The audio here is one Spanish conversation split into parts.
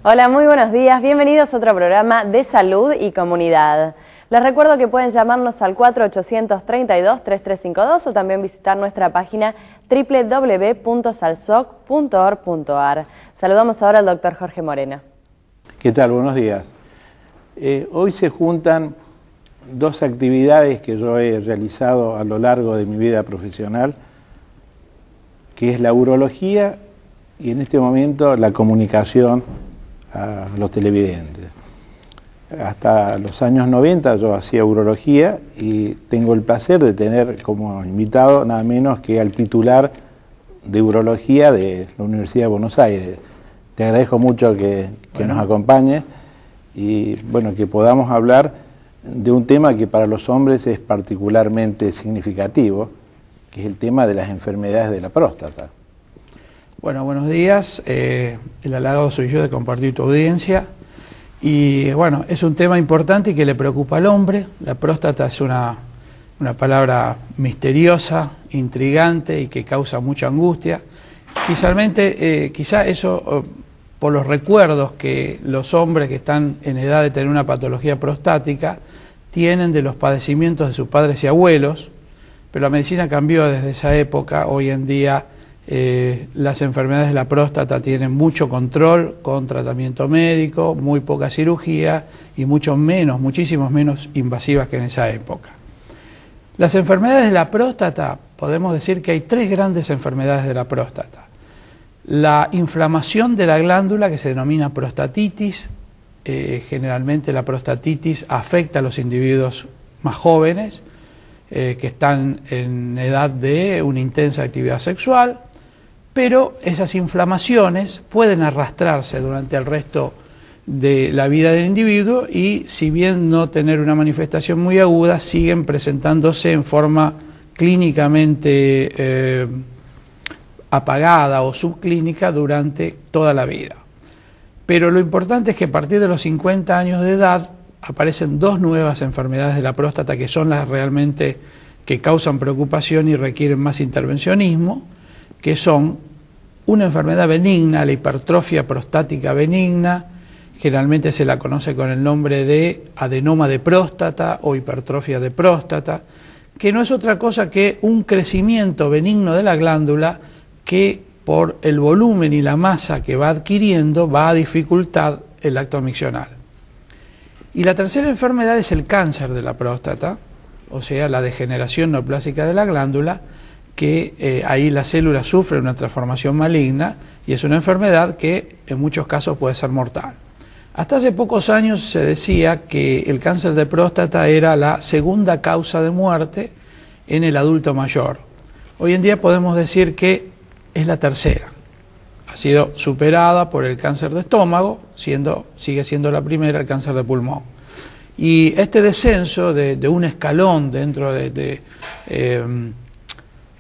Hola, muy buenos días. Bienvenidos a otro programa de salud y comunidad. Les recuerdo que pueden llamarnos al 4832-3352 o también visitar nuestra página www.salsoc.org.ar. Saludamos ahora al doctor Jorge Moreno. ¿Qué tal? Buenos días. Hoy se juntan dos actividades que yo he realizado a lo largo de mi vida profesional, que es la urología y en este momento la comunicación a los televidentes. Hasta los años 90 yo hacía urología y tengo el placer de tener como invitado nada menos que al titular de urología de la Universidad de Buenos Aires. Te agradezco mucho que nos acompañes y bueno, que podamos hablar de un tema que para los hombres es particularmente significativo, que es el tema de las enfermedades de la próstata. Bueno, buenos días. El halagado soy yo de compartir tu audiencia. Y bueno, es un tema importante y que le preocupa al hombre. La próstata es una palabra misteriosa, intrigante y que causa mucha angustia. Quizá eso, por los recuerdos que los hombres que están en edad de tener una patología prostática tienen de los padecimientos de sus padres y abuelos, pero la medicina cambió desde esa época. Hoy en día las enfermedades de la próstata tienen mucho control con tratamiento médico, muy poca cirugía y muchísimos menos invasivas que en esa época. Las enfermedades de la próstata, podemos decir que hay tres grandes enfermedades de la próstata. La inflamación de la glándula, que se denomina prostatitis. Generalmente la prostatitis afecta a los individuos más jóvenes, que están en edad de una intensa actividad sexual, pero esas inflamaciones pueden arrastrarse durante el resto de la vida del individuo y, si bien no tener una manifestación muy aguda, siguen presentándose en forma clínicamente apagada o subclínica durante toda la vida. Pero lo importante es que a partir de los 50 años de edad aparecen dos nuevas enfermedades de la próstata que son las realmente que causan preocupación y requieren más intervencionismo, que son una enfermedad benigna, la hipertrofia prostática benigna. Generalmente se la conoce con el nombre de adenoma de próstata o hipertrofia de próstata, que no es otra cosa que un crecimiento benigno de la glándula que por el volumen y la masa que va adquiriendo va a dificultar el acto miccional. Y la tercera enfermedad es el cáncer de la próstata, o sea, la degeneración neoplásica de la glándula, que ahí la célula sufre una transformación maligna y es una enfermedad que en muchos casos puede ser mortal. Hasta hace pocos años se decía que el cáncer de próstata era la segunda causa de muerte en el adulto mayor. Hoy en día podemos decir que es la tercera. Ha sido superada por el cáncer de estómago, sigue siendo la primera el cáncer de pulmón. Y este descenso de un escalón dentro de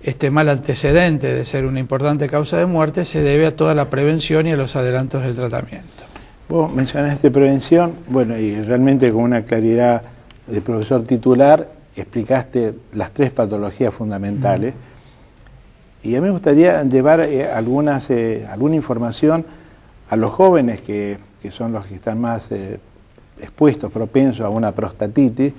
este mal antecedente de ser una importante causa de muerte se debe a toda la prevención y a los adelantos del tratamiento. Vos mencionaste prevención, bueno, y realmente con una claridad de profesor titular explicaste las tres patologías fundamentales. Y a mí me gustaría llevar alguna información a los jóvenes que son los que están más expuestos, propensos a una prostatitis.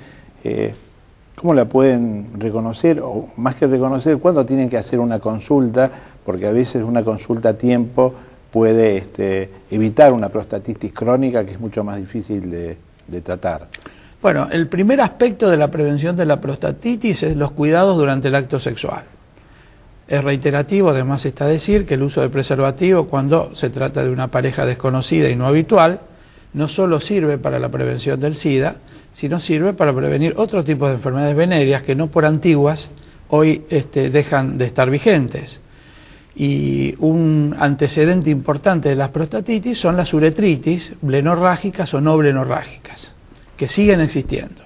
¿Cómo la pueden reconocer? O más que reconocer, ¿cuándo tienen que hacer una consulta? Porque a veces una consulta a tiempo puede evitar una prostatitis crónica que es mucho más difícil de tratar. Bueno, el primer aspecto de la prevención de la prostatitis es los cuidados durante el acto sexual. Es reiterativo, además está decir que el uso de preservativo cuando se trata de una pareja desconocida y no habitual no solo sirve para la prevención del SIDA, sino sirve para prevenir otro tipo de enfermedades venéreas que no por antiguas hoy dejan de estar vigentes. Y un antecedente importante de las prostatitis son las uretritis blenorrágicas o no blenorrágicas, que siguen existiendo.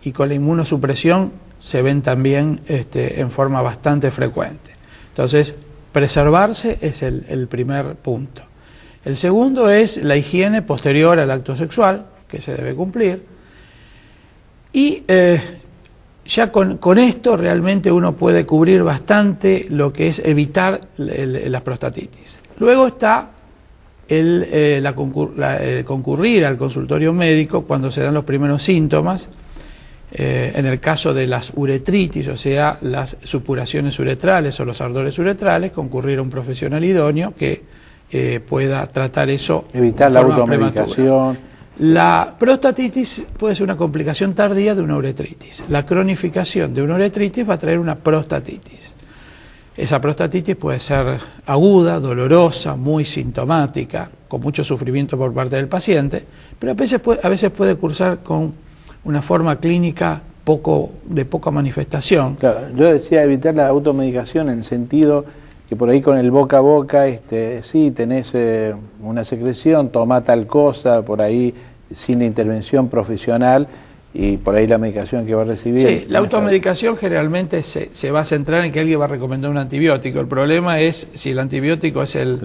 Y con la inmunosupresión se ven también en forma bastante frecuente. Entonces, preservarse es el primer punto. El segundo es la higiene posterior al acto sexual, que se debe cumplir. Y ya con esto realmente uno puede cubrir bastante lo que es evitar la prostatitis. Luego está concurrir al consultorio médico cuando se dan los primeros síntomas, en el caso de las uretritis, o sea, las supuraciones uretrales o los ardores uretrales, concurrir a un profesional idóneo que pueda tratar eso. Evitar la automedicación. Prematura. La prostatitis puede ser una complicación tardía de una uretritis. La cronificación de una uretritis va a traer una prostatitis. Esa prostatitis puede ser aguda, dolorosa, muy sintomática, con mucho sufrimiento por parte del paciente, pero a veces puede cursar con una forma clínica de poca manifestación. Claro, yo decía evitar la automedicación en el sentido que por ahí con el boca a boca, sí, tenés una secreción, toma tal cosa, por ahí sin intervención profesional y por ahí la medicación que va a recibir. Sí, la automedicación generalmente se va a centrar en que alguien va a recomendar un antibiótico. El problema es si el antibiótico es el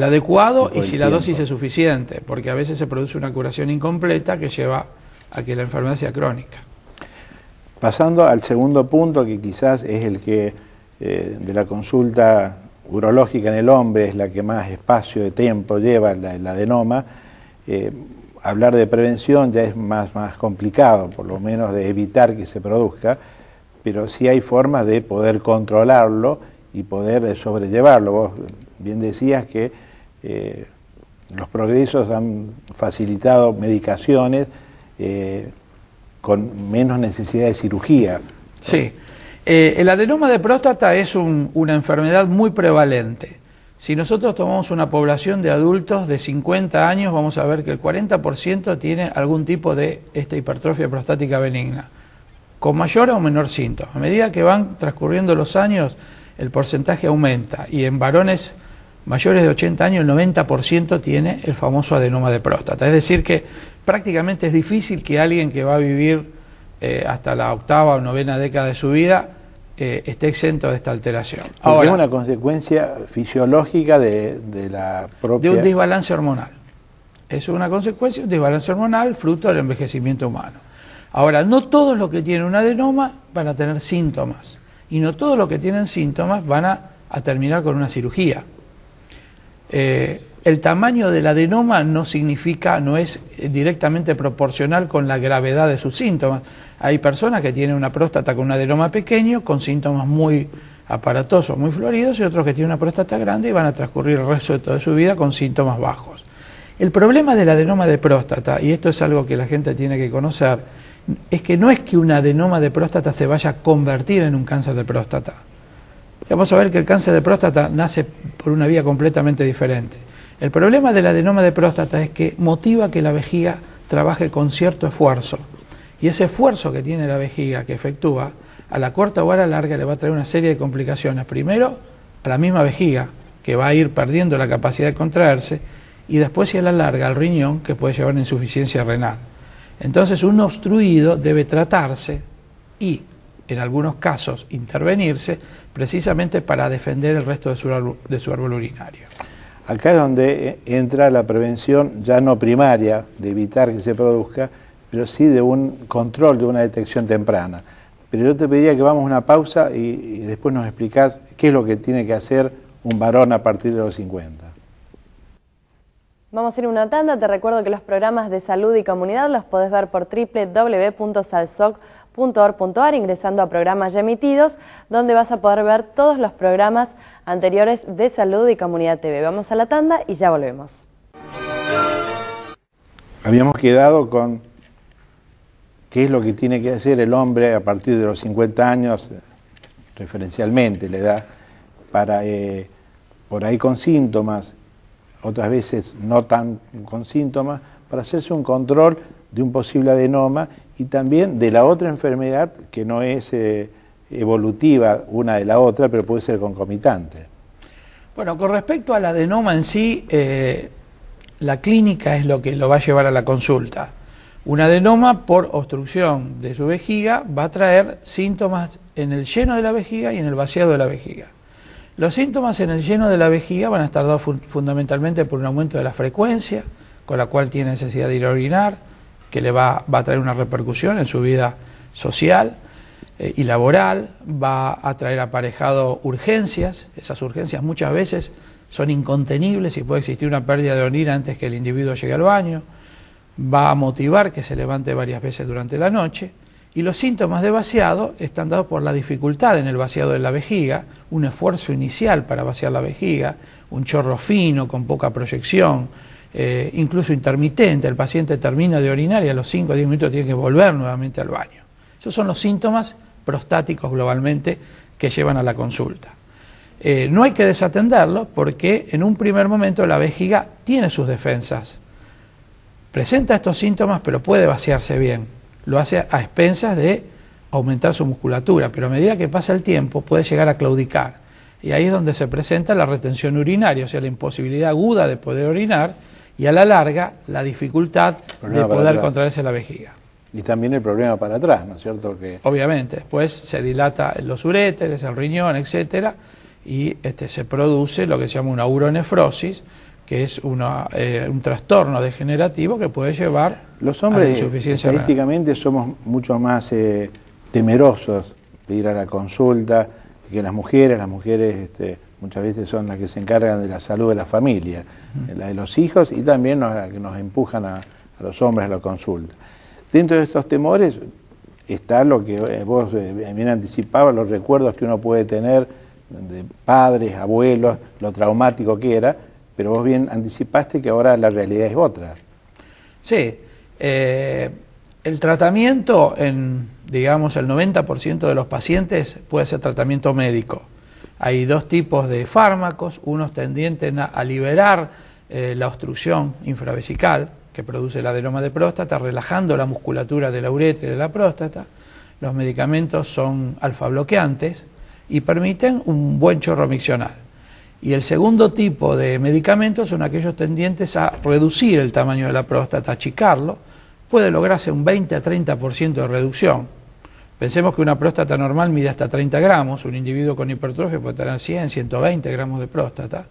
adecuado y si la dosis es suficiente, porque a veces se produce una curación incompleta que lleva a que la enfermedad sea crónica. Pasando al segundo punto, que quizás es el que de la consulta urológica en el hombre es la que más espacio de tiempo lleva, el adenoma. Hablar de prevención ya es más complicado, por lo menos de evitar que se produzca, pero sí hay formas de poder controlarlo y poder sobrellevarlo. Vos bien decías que los progresos han facilitado medicaciones con menos necesidad de cirugía. Sí, el adenoma de próstata es una enfermedad muy prevalente. Si nosotros tomamos una población de adultos de 50 años, vamos a ver que el 40% tiene algún tipo de hipertrofia prostática benigna, con mayor o menor síntoma. A medida que van transcurriendo los años, el porcentaje aumenta, y en varones mayores de 80 años el 90% tiene el famoso adenoma de próstata. Es decir que prácticamente es difícil que alguien que va a vivir hasta la 8ª o 9ª década de su vida esté exento de esta alteración. Ahora, es una consecuencia fisiológica de la propia... De un desbalance hormonal. Es una consecuencia de un desbalance hormonal fruto del envejecimiento humano. Ahora, no todos los que tienen un adenoma van a tener síntomas, y no todos los que tienen síntomas van a terminar con una cirugía. El tamaño del adenoma no es directamente proporcional con la gravedad de sus síntomas. Hay personas que tienen una próstata con un adenoma pequeño, con síntomas muy aparatosos, muy floridos, y otros que tienen una próstata grande y van a transcurrir el resto de toda su vida con síntomas bajos. El problema del adenoma de próstata, y esto es algo que la gente tiene que conocer, es que no es que un adenoma de próstata se vaya a convertir en un cáncer de próstata. Vamos a ver que el cáncer de próstata nace por una vía completamente diferente. El problema del adenoma de próstata es que motiva que la vejiga trabaje con cierto esfuerzo. Y ese esfuerzo que tiene la vejiga, que efectúa, a la corta o a la larga le va a traer una serie de complicaciones. Primero, a la misma vejiga, que va a ir perdiendo la capacidad de contraerse, y después, y a la larga, al riñón, que puede llevar a una insuficiencia renal. Entonces, un obstruido debe tratarse y, en algunos casos, intervenirse, precisamente para defender el resto de su árbol urinario. Acá es donde entra la prevención ya no primaria, de evitar que se produzca, pero sí de un control, de una detección temprana. Pero yo te pediría que vamos a una pausa y después nos explicás qué es lo que tiene que hacer un varón a partir de los 50. Vamos a ir a una tanda. Te recuerdo que los programas de salud y comunidad los podés ver por www.salsoc.org.ar ingresando a programas ya emitidos, donde vas a poder ver todos los programas anteriores de Salud y Comunidad TV. Vamos a la tanda y ya volvemos. Habíamos quedado con qué es lo que tiene que hacer el hombre a partir de los 50 años, referencialmente la edad, para por ahí con síntomas, otras veces no tan con síntomas, para hacerse un control de un posible adenoma y también de la otra enfermedad que no es evolutiva una de la otra, pero puede ser concomitante. Bueno, con respecto al adenoma en sí, la clínica es lo que lo va a llevar a la consulta. Un adenoma por obstrucción de su vejiga va a traer síntomas en el lleno de la vejiga y en el vaciado de la vejiga. Los síntomas en el lleno de la vejiga van a estar dados fundamentalmente por un aumento de la frecuencia, con la cual tiene necesidad de ir a orinar, que le va a traer una repercusión en su vida social y laboral, va a traer aparejado urgencias. Esas urgencias muchas veces son incontenibles y puede existir una pérdida de orina antes que el individuo llegue al baño, va a motivar que se levante varias veces durante la noche, y los síntomas de vaciado están dados por la dificultad en el vaciado de la vejiga, un esfuerzo inicial para vaciar la vejiga, un chorro fino con poca proyección, incluso intermitente, el paciente termina de orinar y a los 5 o 10 minutos tiene que volver nuevamente al baño. Esos son los síntomas prostáticos globalmente que llevan a la consulta. No hay que desatenderlo porque en un primer momento la vejiga tiene sus defensas, presenta estos síntomas pero puede vaciarse bien. Lo hace a expensas de aumentar su musculatura, pero a medida que pasa el tiempo puede llegar a claudicar. Y ahí es donde se presenta la retención urinaria, o sea, la imposibilidad aguda de poder orinar y a la larga la dificultad de poder contraerse la vejiga. Y también el problema para atrás, ¿no es cierto? Obviamente, después se dilata los uréteres, el riñón, etcétera, y se produce lo que se llama una uronefrosis, que es un trastorno degenerativo que puede llevar los a la hombres insuficiencia renal. estadísticamente somos mucho más temerosos de ir a la consulta que las mujeres. Las mujeres muchas veces son las que se encargan de la salud de la familia, la de los hijos, y también nos empujan a los hombres a la consulta. Dentro de estos temores está lo que vos bien anticipabas, los recuerdos que uno puede tener de padres, abuelos, lo traumático que era, pero vos bien anticipaste que ahora la realidad es otra. Sí, el tratamiento en, digamos, el 90% de los pacientes puede ser tratamiento médico. Hay dos tipos de fármacos, unos tendientes a liberar la obstrucción infravesical que produce el adenoma de próstata, relajando la musculatura de la uretra y de la próstata. Los medicamentos son alfa-bloqueantes y permiten un buen chorro miccional. Y el segundo tipo de medicamentos son aquellos tendientes a reducir el tamaño de la próstata, achicarlo. Puede lograrse un 20 a 30% de reducción. Pensemos que una próstata normal mide hasta 30 gramos, un individuo con hipertrofia puede tener 100, 120 gramos de próstata,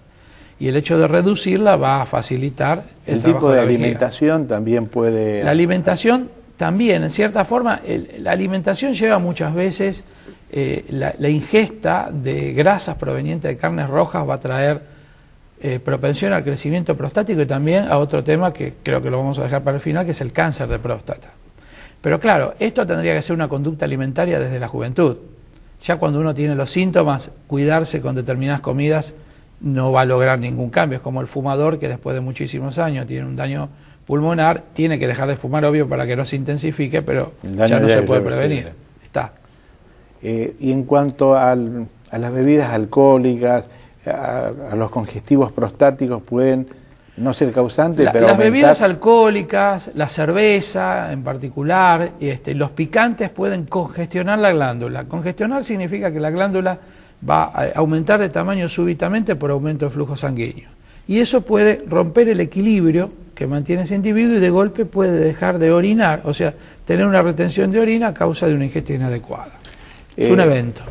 y el hecho de reducirla va a facilitar el tipo de alimentación también puede... La alimentación también, en cierta forma, la alimentación lleva muchas veces... la ingesta de grasas provenientes de carnes rojas va a traer propensión al crecimiento prostático y también a otro tema que creo que lo vamos a dejar para el final, que es el cáncer de próstata. Pero claro, esto tendría que ser una conducta alimentaria desde la juventud. Ya cuando uno tiene los síntomas, cuidarse con determinadas comidas no va a lograr ningún cambio. Es como el fumador que después de muchísimos años tiene un daño pulmonar, tiene que dejar de fumar, obvio, para que no se intensifique, pero ya no se puede prevenir. Está. Y en cuanto a las bebidas alcohólicas, a los congestivos prostáticos, pueden no ser causantes, pero las aumentar... bebidas alcohólicas, la cerveza en particular, los picantes pueden congestionar la glándula. Congestionar significa que la glándula va a aumentar de tamaño súbitamente por aumento de flujo sanguíneo. Y eso puede romper el equilibrio que mantiene ese individuo y de golpe puede dejar de orinar, o sea, tener una retención de orina a causa de una ingesta inadecuada. Es un evento.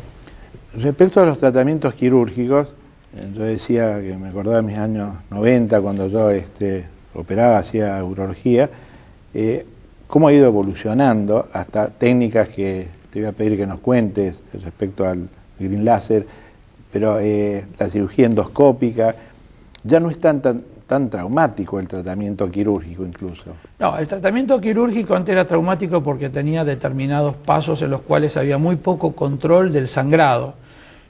Respecto a los tratamientos quirúrgicos, yo decía que me acordaba de mis años 90 cuando yo operaba, hacía urología, cómo ha ido evolucionando hasta técnicas que te voy a pedir que nos cuentes respecto al green laser, pero la cirugía endoscópica, ya no es tan traumático el tratamiento quirúrgico incluso. No, el tratamiento quirúrgico antes era traumático porque tenía determinados pasos en los cuales había muy poco control del sangrado.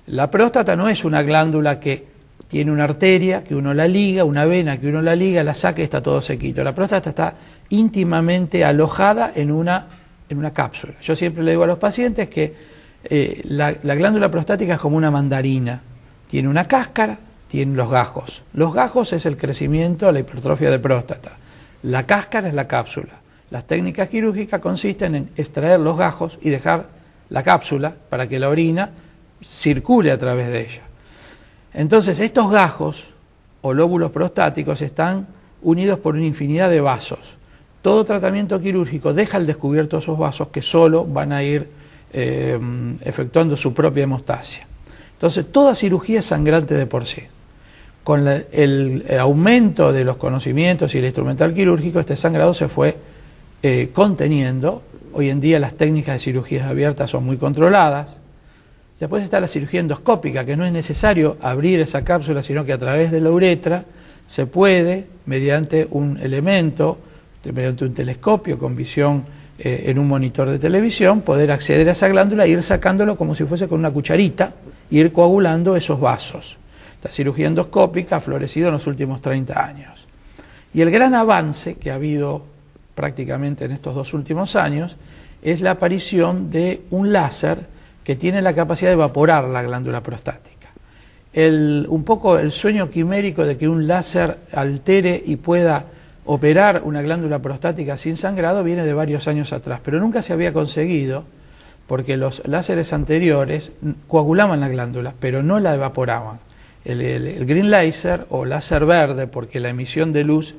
La próstata no es una glándula que tiene una arteria, que uno la liga, una vena que uno la liga, la saca y está todo sequito. La próstata está íntimamente alojada en una cápsula. Yo siempre le digo a los pacientes que la glándula prostática es como una mandarina. Tiene una cáscara, tiene los gajos. Los gajos es el crecimiento, la hipertrofia de próstata. La cáscara es la cápsula. Las técnicas quirúrgicas consisten en extraer los gajos y dejar la cápsula para que la orina circule a través de ella. Entonces, estos gajos o lóbulos prostáticos están unidos por una infinidad de vasos. Todo tratamiento quirúrgico deja al descubierto esos vasos que solo van a ir efectuando su propia hemostasia. Entonces, toda cirugía es sangrante de por sí. Con el aumento de los conocimientos y el instrumental quirúrgico, este sangrado se fue conteniendo. Hoy en día las técnicas de cirugías abiertas son muy controladas. Después está la cirugía endoscópica, que no es necesario abrir esa cápsula, sino que a través de la uretra se puede, mediante un elemento, mediante un telescopio con visión en un monitor de televisión, poder acceder a esa glándula e ir sacándolo como si fuese con una cucharita y ir coagulando esos vasos. Esta cirugía endoscópica ha florecido en los últimos 30 años. Y el gran avance que ha habido prácticamente en estos 2 últimos años es la aparición de un láser que tiene la capacidad de evaporar la glándula prostática. Un poco el sueño quimérico de que un láser altere y pueda operar una glándula prostática sin sangrado viene de varios años atrás, pero nunca se había conseguido porque los láseres anteriores coagulaban la glándula, pero no la evaporaban. El green laser o láser verde, porque la emisión de luz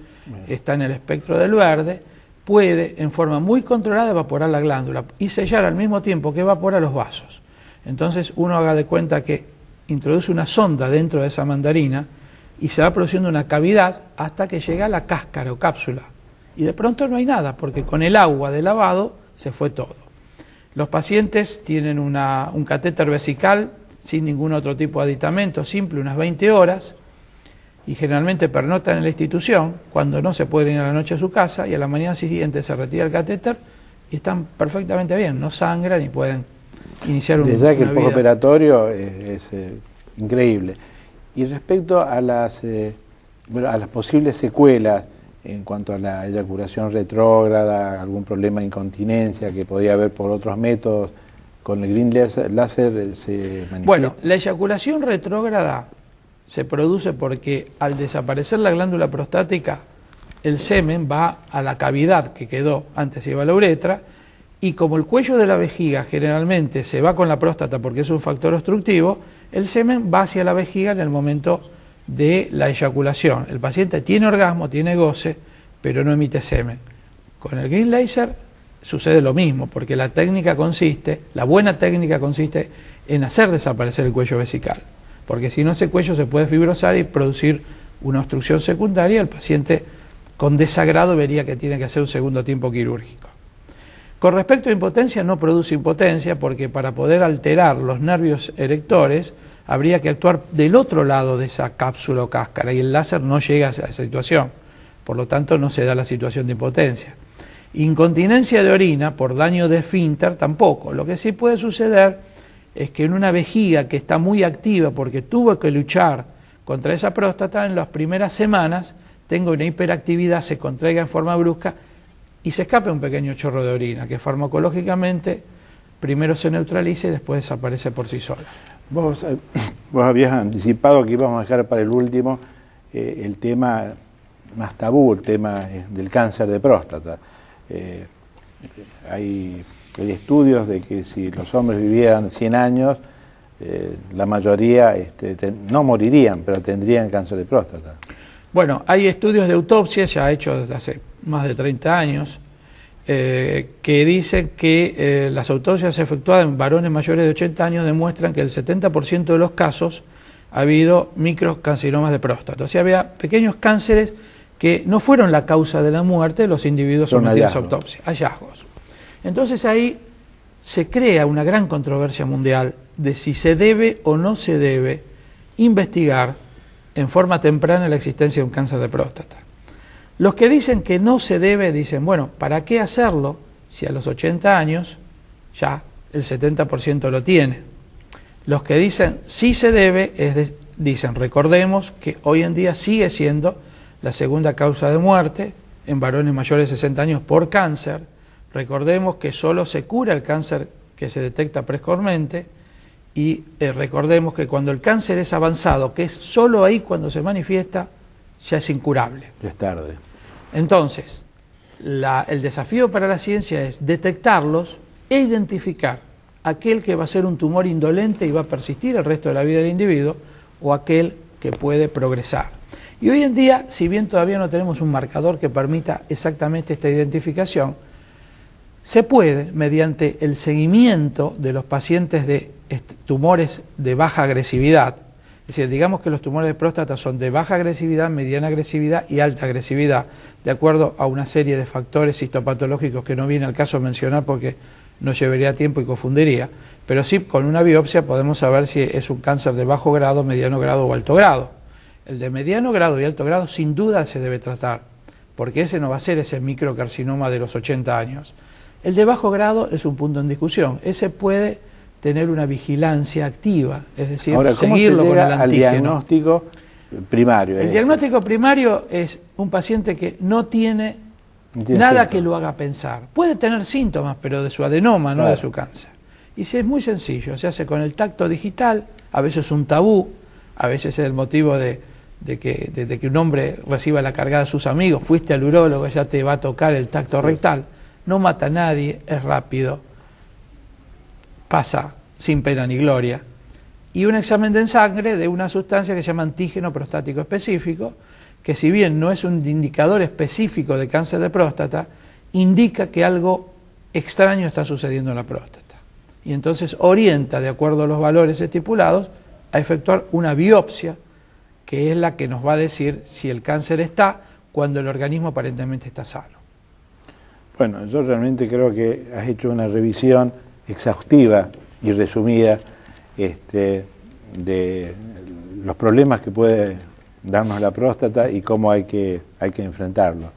está en el espectro del verde, puede en forma muy controlada evaporar la glándula y sellar al mismo tiempo que evapora los vasos. Entonces uno haga de cuenta que introduce una sonda dentro de esa mandarina y se va produciendo una cavidad hasta que llega a la cáscara o cápsula. Y de pronto no hay nada, porque con el agua de lavado se fue todo. Los pacientes tienen un catéter vesical sin ningún otro tipo de aditamento, simple, unas 20 horas, y generalmente pernoctan en la institución, cuando no se pueden ir a la noche a su casa, y a la mañana siguiente se retira el catéter y están perfectamente bien, no sangran y pueden iniciar una vida. Desde que el postoperatorio es increíble. Y respecto a las posibles secuelas en cuanto a la eyaculación retrógrada, algún problema de incontinencia que podía haber por otros métodos, ¿con el green láser se manifiesta? Bueno, la eyaculación retrógrada se produce porque al desaparecer la glándula prostática, el semen va a la cavidad que quedó, antes iba a la uretra, y como el cuello de la vejiga generalmente se va con la próstata porque es un factor obstructivo, el semen va hacia la vejiga en el momento de la eyaculación. El paciente tiene orgasmo, tiene goce, pero no emite semen. Con el green laser sucede lo mismo, porque la buena técnica consiste en hacer desaparecer el cuello vesical, porque si no ese cuello se puede fibrosar y producir una obstrucción secundaria, el paciente con desagrado vería que tiene que hacer un segundo tiempo quirúrgico. Con respecto a impotencia, no produce impotencia porque para poder alterar los nervios erectores habría que actuar del otro lado de esa cápsula o cáscara y el láser no llega a esa situación, por lo tanto no se da la situación de impotencia. Incontinencia de orina por daño de esfínter tampoco. Lo que sí puede suceder es que en una vejiga que está muy activa porque tuvo que luchar contra esa próstata, en las primeras semanas tenga una hiperactividad, se contraiga en forma brusca y se escape un pequeño chorro de orina que farmacológicamente primero se neutraliza y después desaparece por sí sola. Vos habías anticipado que íbamos a dejar para el último el tema más tabú, el tema del cáncer de próstata. Hay estudios de que si los hombres vivieran 100 años, la mayoría no morirían, pero tendrían cáncer de próstata. Bueno, hay estudios de autopsia ya hechos desde hace más de 30 años que dicen que las autopsias efectuadas en varones mayores de 80 años demuestran que el 70% de los casos ha habido microcarcinomas de próstata. O sea, había pequeños cánceres que no fueron la causa de la muerte de los individuos sometidos a autopsia, hallazgos. Entonces ahí se crea una gran controversia mundial de si se debe o no se debe investigar en forma temprana la existencia de un cáncer de próstata. Los que dicen que no se debe dicen, bueno, ¿para qué hacerlo si a los 80 años ya el 70% lo tiene? Los que dicen sí se debe dicen, recordemos que hoy en día sigue siendo la segunda causa de muerte en varones mayores de 60 años por cáncer. Recordemos que solo se cura el cáncer que se detecta precozmente y recordemos que cuando el cáncer es avanzado, que es solo ahí cuando se manifiesta, ya es incurable. Ya es tarde. Entonces, el desafío para la ciencia es detectarlos e identificar aquel que va a ser un tumor indolente y va a persistir el resto de la vida del individuo o aquel que puede progresar. Y hoy en día, si bien todavía no tenemos un marcador que permita exactamente esta identificación, se puede, mediante el seguimiento de los pacientes de tumores de baja agresividad, es decir, digamos que los tumores de próstata son de baja agresividad, mediana agresividad y alta agresividad, de acuerdo a una serie de factores histopatológicos que no viene al caso mencionar porque no llevaría tiempo y confundiría, pero sí con una biopsia podemos saber si es un cáncer de bajo grado, mediano grado o alto grado. El de mediano grado y alto grado sin duda se debe tratar, porque ese no va a ser ese microcarcinoma de los 80 años. El de bajo grado es un punto en discusión, ese puede tener una vigilancia activa, es decir, ahora, seguirlo con el antígeno. Al diagnóstico primario. El diagnóstico primario es un paciente que no tiene nada que lo haga pensar. Puede tener síntomas, pero de su adenoma, no de su cáncer. Y es muy sencillo, se hace con el tacto digital, a veces es un tabú, a veces es el motivo de que un hombre reciba la cargada de sus amigos, fuiste al urólogo, ya te va a tocar el tacto rectal. No mata a nadie, es rápido, pasa sin pena ni gloria. Y un examen de sangre de una sustancia que se llama antígeno prostático específico, que si bien no es un indicador específico de cáncer de próstata, indica que algo extraño está sucediendo en la próstata. Y entonces orienta, de acuerdo a los valores estipulados, a efectuar una biopsia, que es la que nos va a decir si el cáncer está cuando el organismo aparentemente está sano. Bueno, yo realmente creo que has hecho una revisión exhaustiva y resumida de los problemas que puede darnos la próstata y cómo hay que enfrentarlo.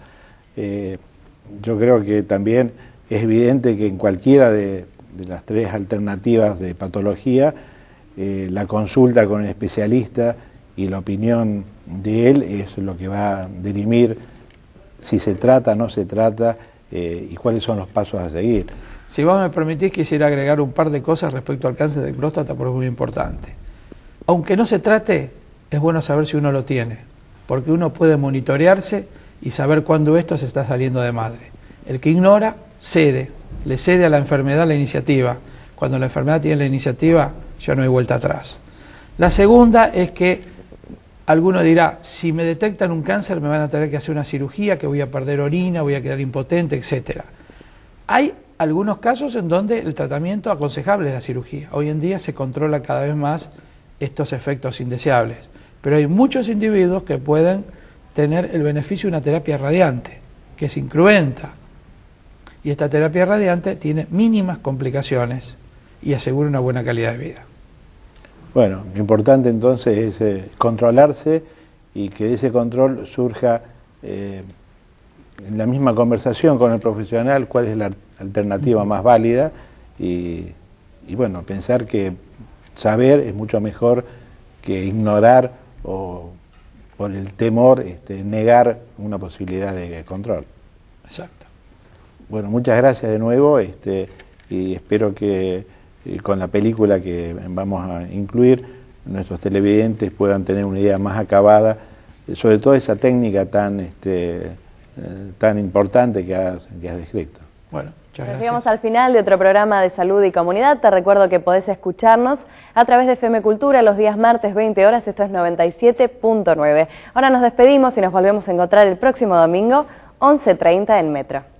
Yo creo que también es evidente que en cualquiera de las tres alternativas de patología, la consulta con el especialista y la opinión de él es lo que va a dirimir si se trata, no se trata y cuáles son los pasos a seguir. Si vos me permitís, quisiera agregar un par de cosas respecto al cáncer de próstata, porque es muy importante. Aunque no se trate, es bueno saber si uno lo tiene, porque uno puede monitorearse y saber cuándo esto se está saliendo de madre. El que ignora, le cede a la enfermedad la iniciativa. Cuando la enfermedad tiene la iniciativa, ya no hay vuelta atrás. La segunda es que alguno dirá, si me detectan un cáncer me van a tener que hacer una cirugía, que voy a perder orina, voy a quedar impotente, etc. Hay algunos casos en donde el tratamiento aconsejable es la cirugía. Hoy en día se controla cada vez más estos efectos indeseables, pero hay muchos individuos que pueden tener el beneficio de una terapia radiante, que es incruenta, y esta terapia radiante tiene mínimas complicaciones y asegura una buena calidad de vida. Bueno, lo importante entonces es controlarse y que de ese control surja en la misma conversación con el profesional cuál es la alternativa más válida y bueno, pensar que saber es mucho mejor que ignorar o por el temor negar una posibilidad de control. Exacto. Bueno, muchas gracias de nuevo y espero que con la película que vamos a incluir nuestros televidentes puedan tener una idea más acabada sobre toda esa técnica tan importante que has descrito. Bueno, muchas gracias. Llegamos al final de otro programa de Salud y Comunidad. Te recuerdo que podés escucharnos a través de FM Cultura los días martes 20 horas, esto es 97.9. Ahora nos despedimos y nos volvemos a encontrar el próximo domingo 11:30 en Metro.